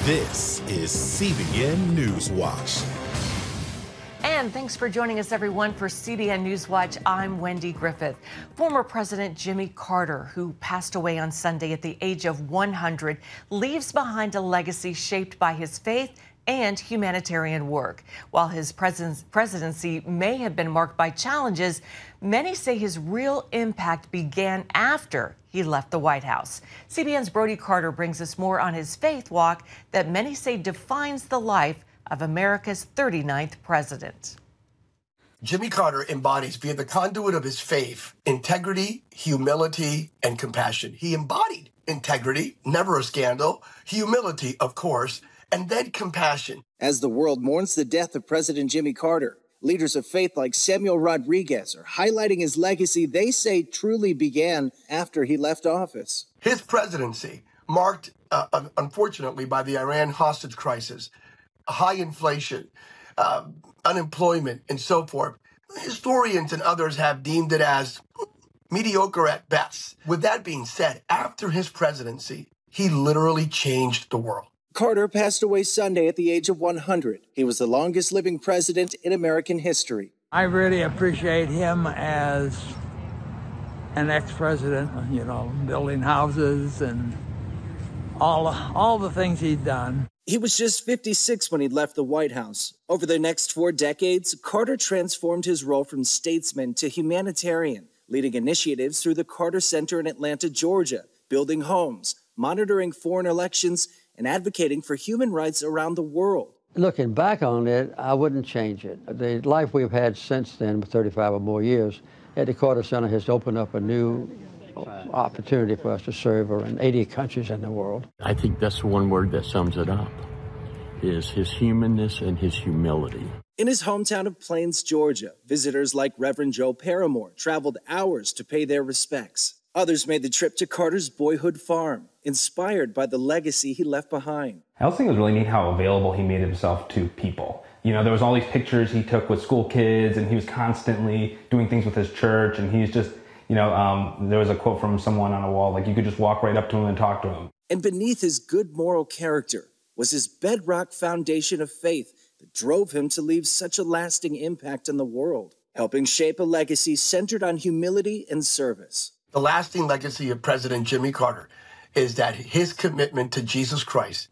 This is CBN News Watch. And thanks for joining us, everyone, for CBN News Watch. I'm Wendy Griffith. Former President Jimmy Carter, who passed away on Sunday at the age of 100, leaves behind a legacy shaped by his faith and humanitarian work. While his presidency may have been marked by challenges, many say his real impact began after he left the White House. CBN's Brody Carter brings us more on his faith walk that many say defines the life of America's 39th president. Jimmy Carter embodies, via the conduit of his faith, integrity, humility, and compassion. He embodied integrity, never a scandal, humility, of course, and then compassion. As the world mourns the death of President Jimmy Carter, leaders of faith like Samuel Rodriguez are highlighting his legacy they say truly began after he left office. His presidency, marked, unfortunately, by the Iran hostage crisis, high inflation, unemployment, and so forth, historians and others have deemed it as mediocre at best. With that being said, after his presidency, he literally changed the world. Carter passed away Sunday at the age of 100. He was the longest living president in American history. I really appreciate him as an ex-president, building houses and all the things he'd done. He was just 56 when he left the White House. Over the next 4 decades, Carter transformed his role from statesman to humanitarian, leading initiatives through the Carter Center in Atlanta, Georgia, building homes, monitoring foreign elections, and advocating for human rights around the world. Looking back on it, I wouldn't change it. The life we've had since then, 35 or more years, at the Carter Center has opened up a new opportunity for us to serve in 80 countries in the world. I think that's one word that sums it up, is his humanness and his humility. In his hometown of Plains, Georgia, visitors like Reverend Joe Paramore traveled hours to pay their respects. Others made the trip to Carter's boyhood farm, inspired by the legacy he left behind. I also think it was really neat how available he made himself to people. There was all these pictures he took with school kids, and he was constantly doing things with his church, and he's just, there was a quote from someone on a wall, like you could just walk right up to him and talk to him. And beneath his good moral character was his bedrock foundation of faith that drove him to leave such a lasting impact on the world, helping shape a legacy centered on humility and service. The lasting legacy of President Jimmy Carter is that his commitment to Jesus Christ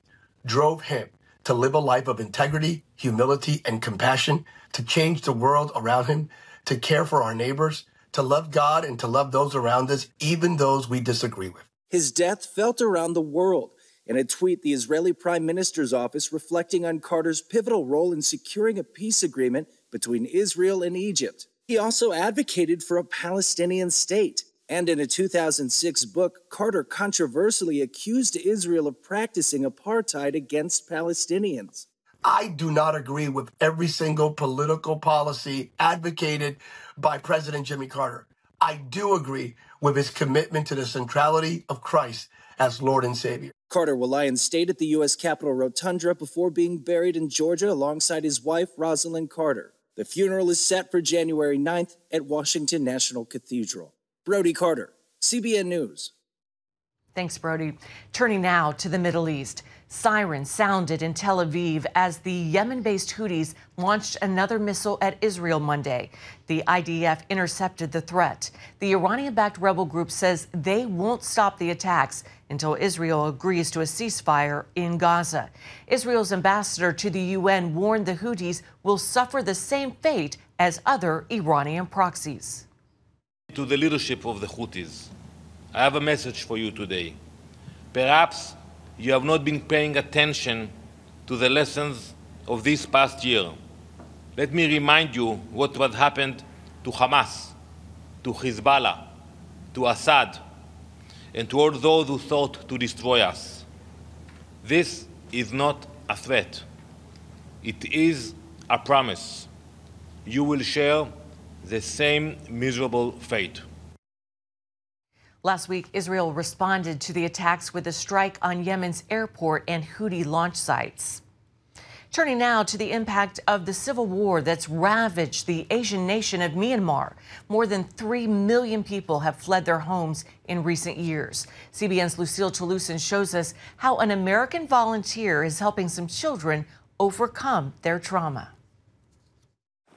drove him to live a life of integrity, humility, and compassion, to change the world around him, to care for our neighbors, to love God and to love those around us, even those we disagree with. His death felt around the world. In a tweet, the Israeli Prime Minister's office reflecting on Carter's pivotal role in securing a peace agreement between Israel and Egypt. He also advocated for a Palestinian state. And in a 2006 book, Carter controversially accused Israel of practicing apartheid against Palestinians. I do not agree with every single political policy advocated by President Jimmy Carter. I do agree with his commitment to the centrality of Christ as Lord and Savior. Carter will lie in state at the U.S. Capitol Rotunda before being buried in Georgia alongside his wife, Rosalind Carter. The funeral is set for January 9th at Washington National Cathedral. Brody Carter, CBN News. Thanks, Brody. Turning now to the Middle East. Sirens sounded in Tel Aviv as the Yemen-based Houthis launched another missile at Israel Monday. The IDF intercepted the threat. The Iranian-backed rebel group says they won't stop the attacks until Israel agrees to a ceasefire in Gaza. Israel's ambassador to the UN warned the Houthis will suffer the same fate as other Iranian proxies. To the leadership of the Houthis, I have a message for you today. Perhaps you have not been paying attention to the lessons of this past year. Let me remind you what happened to Hamas, to Hezbollah, to Assad, and to all those who sought to destroy us. This is not a threat. It is a promise. You will share the same miserable fate. Last week, Israel responded to the attacks with a strike on Yemen's airport and Houthi launch sites. Turning now to the impact of the civil war that's ravaged the Asian nation of Myanmar. More than 3 million people have fled their homes in recent years. CBN's Lucille Toulousan shows us how an American volunteer is helping some children overcome their trauma.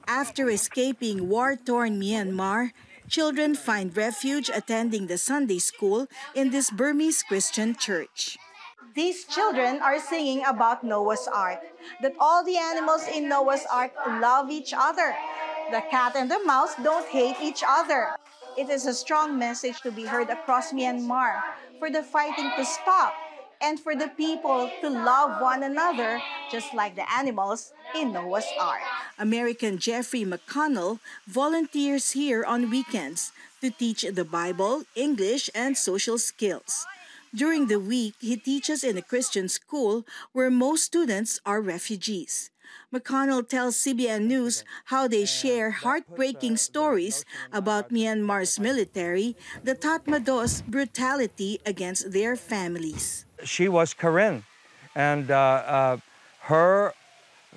After escaping war-torn Myanmar, children find refuge attending the Sunday school in this Burmese Christian church. These children are singing about Noah's Ark, that all the animals in Noah's Ark love each other. The cat and the mouse don't hate each other. It is a strong message to be heard across Myanmar for the fighting to stop and for the people to love one another, just like the animals in Noah's Ark. American Jeffrey McConnell volunteers here on weekends to teach the Bible, English, and social skills. During the week, he teaches in a Christian school where most students are refugees. McConnell tells CBN News how they share heartbreaking stories about Myanmar's military, the Tatmadaws' brutality against their families. She was Karen, and her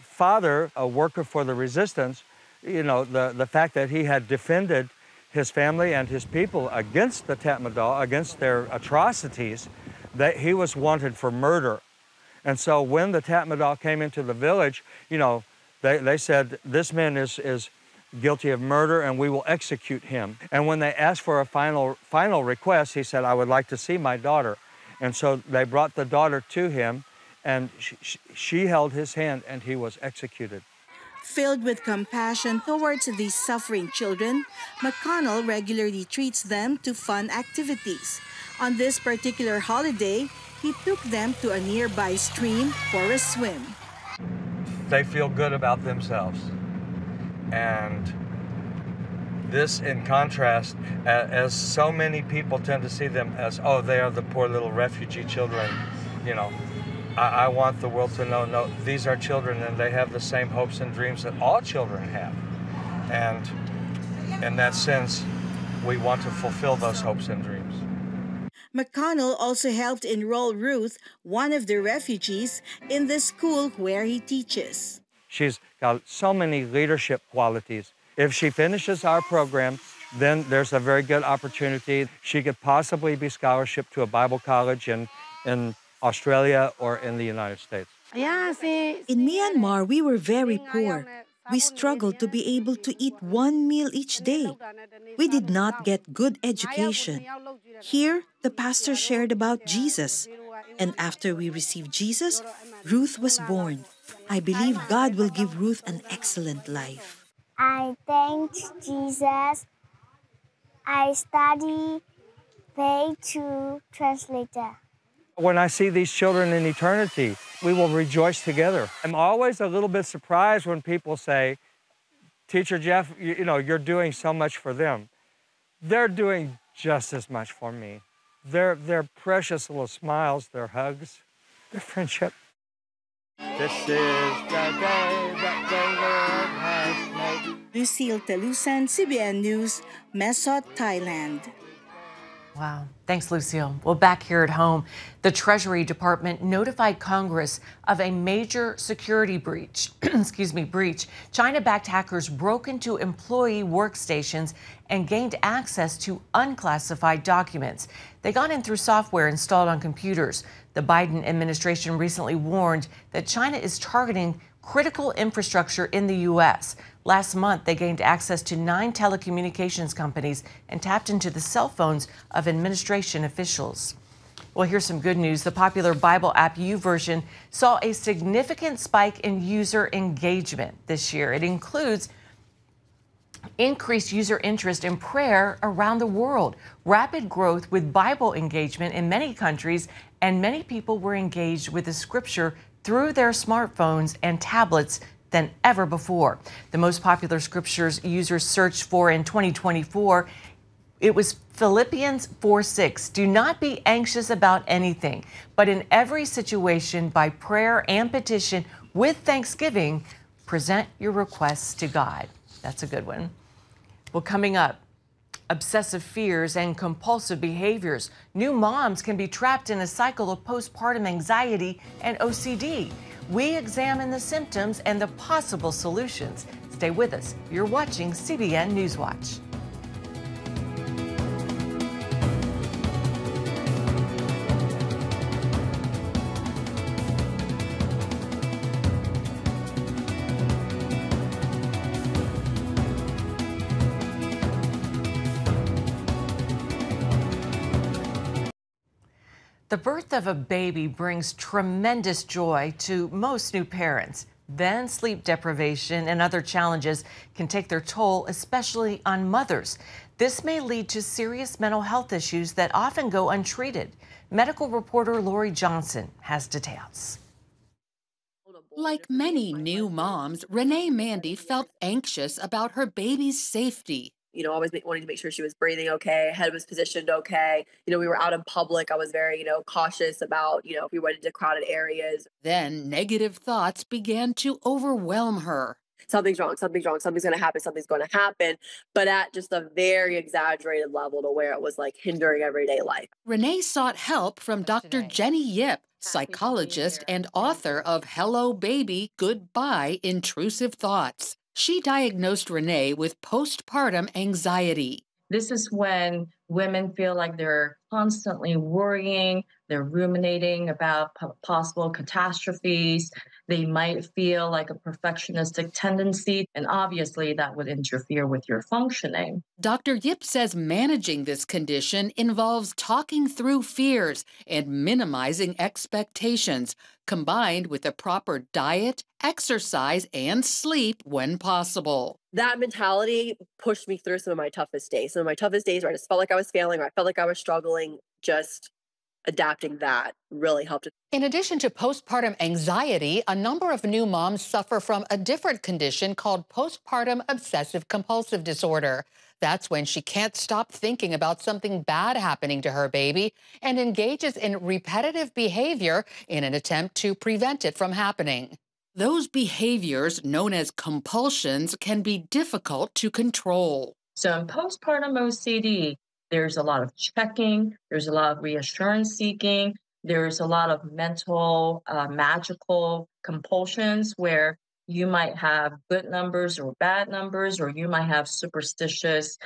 father, a worker for the resistance, the fact that he had defended his family and his people against the Tatmadaw, against their atrocities, that he was wanted for murder. And so when the Tatmadaw came into the village, they said, this man is guilty of murder and we will execute him. And when they asked for a final request, he said, I would like to see my daughter. And so they brought the daughter to him, and she held his hand and he was executed. Filled with compassion towards these suffering children, McConnell regularly treats them to fun activities. On this particular holiday, he took them to a nearby stream for a swim. They feel good about themselves. And this, in contrast, as so many people tend to see them as, oh, they are the poor little refugee children, I want the world to know, no, these are children and they have the same hopes and dreams that all children have. And in that sense, we want to fulfill those hopes and dreams. McConnell also helped enroll Ruth, one of the refugees, in the school where he teaches. She's got so many leadership qualities. If she finishes our program, then there's a very good opportunity. She could possibly be scholarship to a Bible college in Australia or in the United States. In Myanmar, we were very poor. We struggled to be able to eat one meal each day. We did not get good education. Here, the pastor shared about Jesus. And after we received Jesus, Ruth was born. I believe God will give Ruth an excellent life. I thank Jesus. I study, pay to translator. When I see these children in eternity, we will rejoice together. I'm always a little bit surprised when people say, Teacher Jeff, you're doing so much for them. They're doing just as much for me. Their precious little smiles, their hugs, their friendship. This is the day that the Lord has made. Lucille Toulousan, CBN News, Mesot, Thailand. Wow. Thanks, Lucille. Well, back here at home, the Treasury Department notified Congress of a major security breach. breach. China-backed hackers broke into employee workstations and gained access to unclassified documents. They got in through software installed on computers. The Biden administration recently warned that China is targeting critical infrastructure in the U.S. Last month, they gained access to 9 telecommunications companies and tapped into the cell phones of administration officials. Well, here's some good news. The popular Bible app YouVersion saw a significant spike in user engagement this year. It includes increased user interest in prayer around the world, rapid growth with Bible engagement in many countries, and many people were engaged with the scripture through their smartphones and tablets than ever before. The most popular scriptures users searched for in 2024, it was Philippians 4:6. Do not be anxious about anything, but in every situation, by prayer and petition, with thanksgiving, present your requests to God. That's a good one. Well, coming up, obsessive fears and compulsive behaviors. New moms can be trapped in a cycle of postpartum anxiety and OCD. we examine the symptoms and the possible solutions. Stay with us. You're watching CBN Newswatch. The birth of a baby brings tremendous joy to most new parents. Then sleep deprivation and other challenges can take their toll, especially on mothers. This may lead to serious mental health issues that often go untreated. Medical reporter Lori Johnson has details. Like many new moms, Renee Mandy felt anxious about her baby's safety. Always wanting to make sure she was breathing okay, head was positioned okay. We were out in public. I was very, cautious about, if we went into crowded areas. Then negative thoughts began to overwhelm her. Something's wrong, something's wrong, something's going to happen. But at just a very exaggerated level to where it was like hindering everyday life. Renee sought help from Dr. Jenny Yip, psychologist and author of Hello Baby, Goodbye, Intrusive Thoughts. She diagnosed Renee with postpartum anxiety. This is when women feel like they're constantly worrying, they're ruminating about possible catastrophes. They might feel like a perfectionistic tendency, and obviously that would interfere with your functioning. Dr. Yip says managing this condition involves talking through fears and minimizing expectations, combined with a proper diet, exercise, and sleep when possible. That mentality pushed me through some of my toughest days. Some of my toughest days where I just felt like I was failing, or I felt like I was struggling, just adapting that really helped. In addition to postpartum anxiety, a number of new moms suffer from a different condition called postpartum obsessive compulsive disorder. That's when she can't stop thinking about something bad happening to her baby and engages in repetitive behavior in an attempt to prevent it from happening. Those behaviors, known as compulsions, can be difficult to control. So in postpartum OCD, there's a lot of checking, there's a lot of reassurance seeking, there's a lot of mental, magical compulsions where you might have good numbers or bad numbers, or you might have superstitious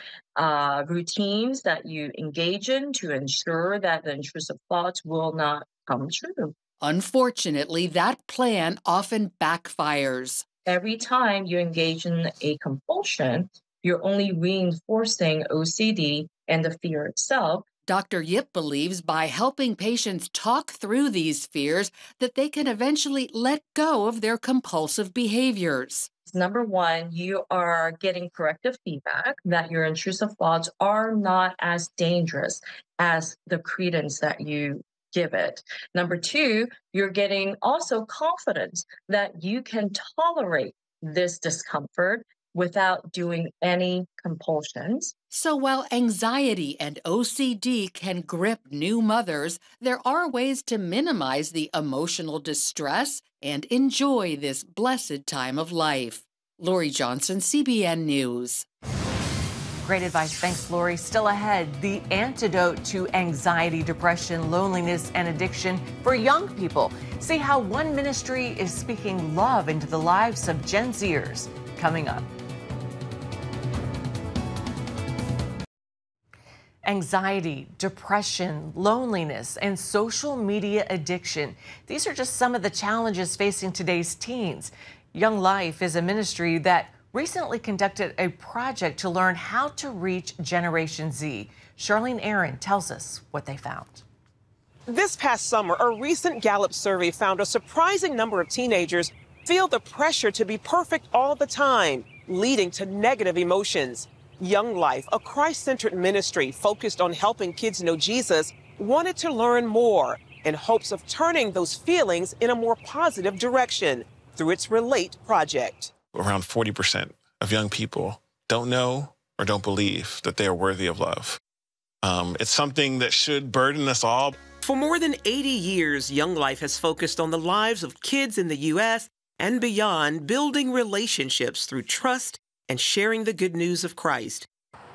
routines that you engage in to ensure that the intrusive thoughts will not come true. Unfortunately, that plan often backfires. Every time you engage in a compulsion, you're only reinforcing OCD and the fear itself. Dr. Yip believes by helping patients talk through these fears that they can eventually let go of their compulsive behaviors. Number one, you are getting corrective feedback that your intrusive thoughts are not as dangerous as the credence that you give it. Number two, you're getting also confidence that you can tolerate this discomfort without doing any compulsions. So while anxiety and OCD can grip new mothers, there are ways to minimize the emotional distress and enjoy this blessed time of life. Lori Johnson, CBN News. Great advice. Thanks, Lori. Still ahead, the antidote to anxiety, depression, loneliness, and addiction for young people. See how one ministry is speaking love into the lives of Gen Zers. Coming up. Anxiety, depression, loneliness, and social media addiction. These are just some of the challenges facing today's teens. Young Life is a ministry that recently conducted a project to learn how to reach Generation Z. Charlene Aaron tells us what they found. This past summer, a recent Gallup survey found a surprising number of teenagers feel the pressure to be perfect all the time, leading to negative emotions. Young Life, a Christ-centered ministry focused on helping kids know Jesus, wanted to learn more in hopes of turning those feelings in a more positive direction through its Relate project. Around 40% of young people don't know or don't believe that they are worthy of love. It's something that should burden us all. For more than 80 years, Young Life has focused on the lives of kids in the U.S. and beyond, building relationships through trust and sharing the good news of Christ.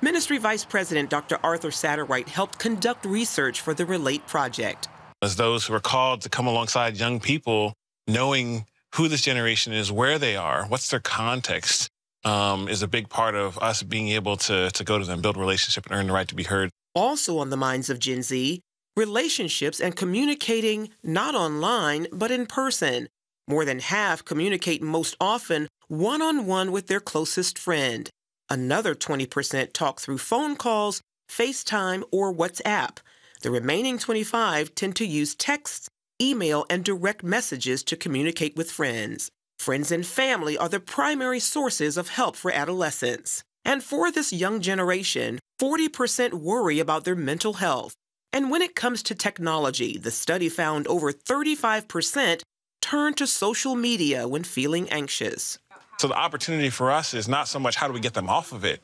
Ministry Vice President Dr. Arthur Satterwhite helped conduct research for the Relate project. As those who are called to come alongside young people, knowing who this generation is, where they are, what's their context, is a big part of us being able to go to them, build a relationship, and earn the right to be heard. Also on the minds of Gen Z, relationships and communicating not online, but in person. More than half communicate most often one-on-one with their closest friend. Another 20% talk through phone calls, FaceTime, or WhatsApp. The remaining 25 tend to use texts, email, and direct messages to communicate with friends. Friends and family are the primary sources of help for adolescents. And for this young generation, 40% worry about their mental health. And when it comes to technology, the study found over 35% turn to social media when feeling anxious. So the opportunity for us is not so much how do we get them off of it,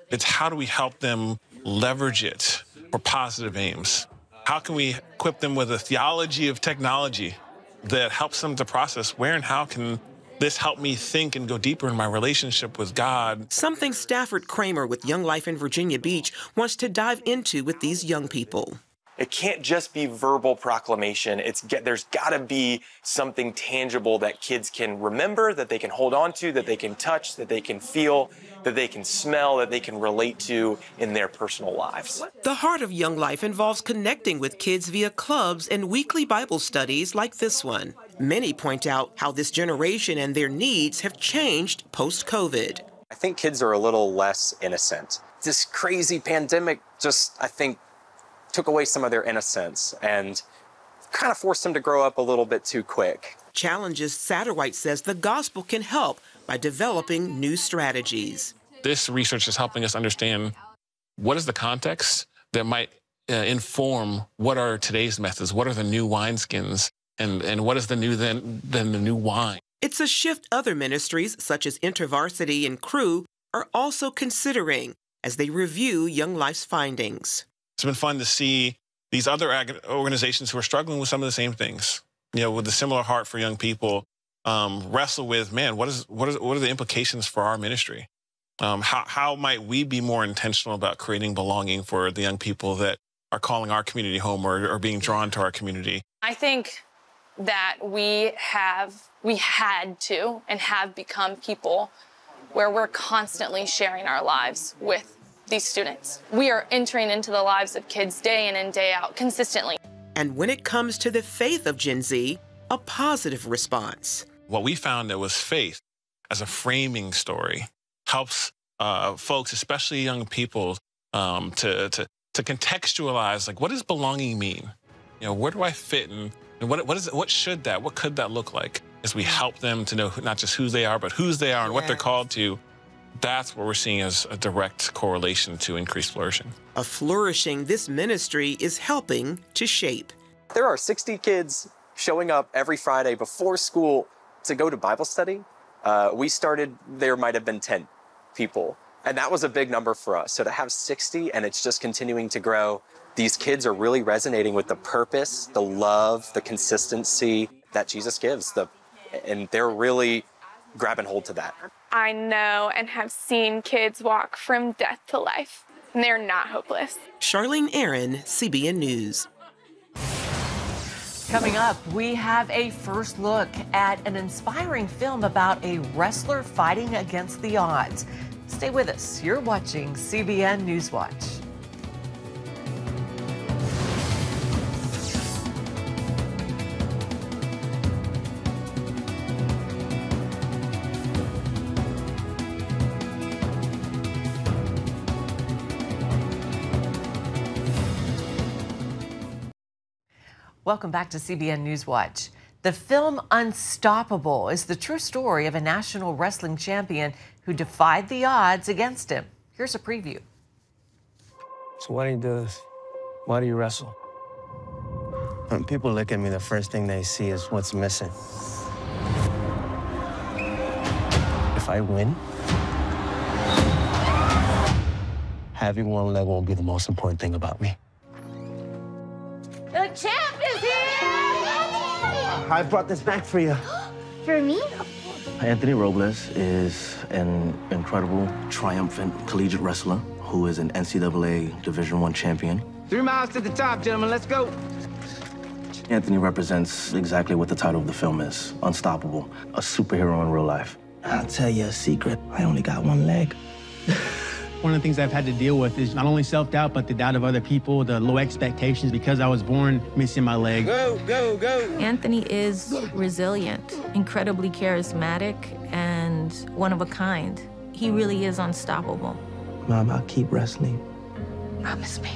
it's how do we help them leverage it for positive aims. How can we equip them with a theology of technology that helps them to process where and how can this help me think and go deeper in my relationship with God? Something Stafford Kramer with Young Life in Virginia Beach wants to dive into with these young people. It can't just be verbal proclamation. There's got to be something tangible that kids can remember, that they can hold on to, that they can touch, that they can feel, that they can smell, that they can relate to in their personal lives. The heart of Young Life involves connecting with kids via clubs and weekly Bible studies like this one. Many point out how this generation and their needs have changed post-COVID. I think kids are a little less innocent. This crazy pandemic just, I think, took away some of their innocence and kind of forced them to grow up a little bit too quick. Challenges Satterwhite says the gospel can help by developing new strategies. This research is helping us understand what is the context that might inform what are today's methods, what are the new wineskins, and what is the new then the new wine. It's a shift other ministries such as InterVarsity and Crew are also considering as they review Young Life's findings. It's been fun to see these other organizations who are struggling with some of the same things, with a similar heart for young people, wrestle with, man, what are the implications for our ministry? How might we be more intentional about creating belonging for the young people that are calling our community home or being drawn to our community? I think that we had to and have become people where we're constantly sharing our lives with these students. We are entering into the lives of kids day in and day out consistently. And when it comes to the faith of Gen Z, a positive response. What we found that was faith as a framing story helps folks, especially young people, to contextualize, like, what does belonging mean? Where do I fit in? And what could that look like as we help them to know not just who they are, but whose they are and what they're called to. That's what we're seeing as a direct correlation to increased flourishing. A flourishing this ministry is helping to shape. There are 60 kids showing up every Friday before school to go to Bible study. We started, there might have been 10 people, and that was a big number for us. So to have 60 and it's just continuing to grow, these kids are really resonating with the purpose, the love, the consistency that Jesus gives, and they're really grabbing hold to that. I know and have seen kids walk from death to life, and they're not hopeless. Charlene Aaron, CBN News. Coming up, we have a first look at an inspiring film about a wrestler fighting against the odds. Stay with us. You're watching CBN News Watch. Welcome back to CBN News Watch. The film Unstoppable is the true story of a national wrestling champion who defied the odds against him. Here's a preview. So why do you do this? Why do you wrestle? When people look at me, the first thing they see is what's missing. If I win, having one leg won't be the most important thing about me. The champ is here! I brought this back for you. For me? Anthony Robles is an incredible, triumphant collegiate wrestler who is an NCAA Division I champion. 3 miles to the top, gentlemen. Let's go. Anthony represents exactly what the title of the film is, Unstoppable, a superhero in real life. I'll tell you a secret, I only got one leg. One of the things I've had to deal with is not only self-doubt, but the doubt of other people, the low expectations because I was born missing my leg. Go, go, go! Anthony is resilient, incredibly charismatic, and one of a kind. He really is unstoppable. Mom, I'll keep wrestling. Promise me.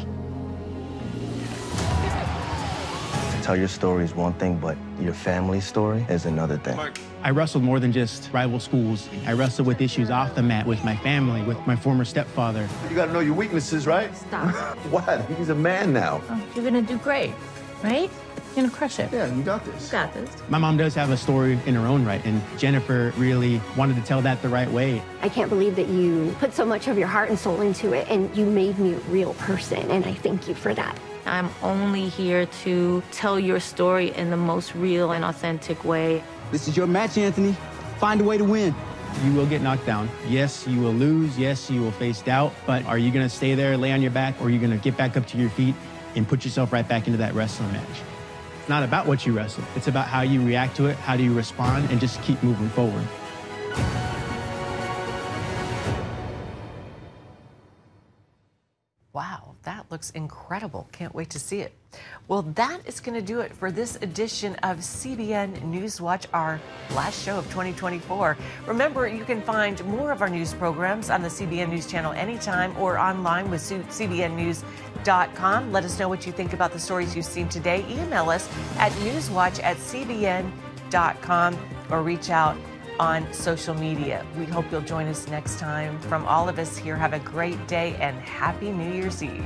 Tell your story is one thing, but your family story is another thing. I wrestled more than just rival schools. I wrestled with issues off the mat, with my family, with my former stepfather. You gotta know your weaknesses, right? Stop. What? He's a man now. Oh, you're gonna do great, right? You're gonna crush it. Yeah, you got this. You got this. My mom does have a story in her own right, and Jennifer really wanted to tell that the right way. I can't believe that you put so much of your heart and soul into it, and you made me a real person, and I thank you for that. I'm only here to tell your story in the most real and authentic way. This is your match, Anthony. Find a way to win. You will get knocked down. Yes, you will lose. Yes, you will face doubt. But are you going to stay there, lay on your back, or are you going to get back up to your feet and put yourself right back into that wrestling match? It's not about what you wrestle. It's about how you react to it, how do you respond, and just keep moving forward. Wow, that looks incredible. Can't wait to see it. Well, that is going to do it for this edition of CBN News Watch, our last show of 2024. Remember, you can find more of our news programs on the CBN News Channel anytime or online with cbnnews.com. Let us know what you think about the stories you've seen today. Email us at newswatch@cbn.com or reach out on social media. We hope you'll join us next time. From all of us here, have a great day and Happy New Year's Eve.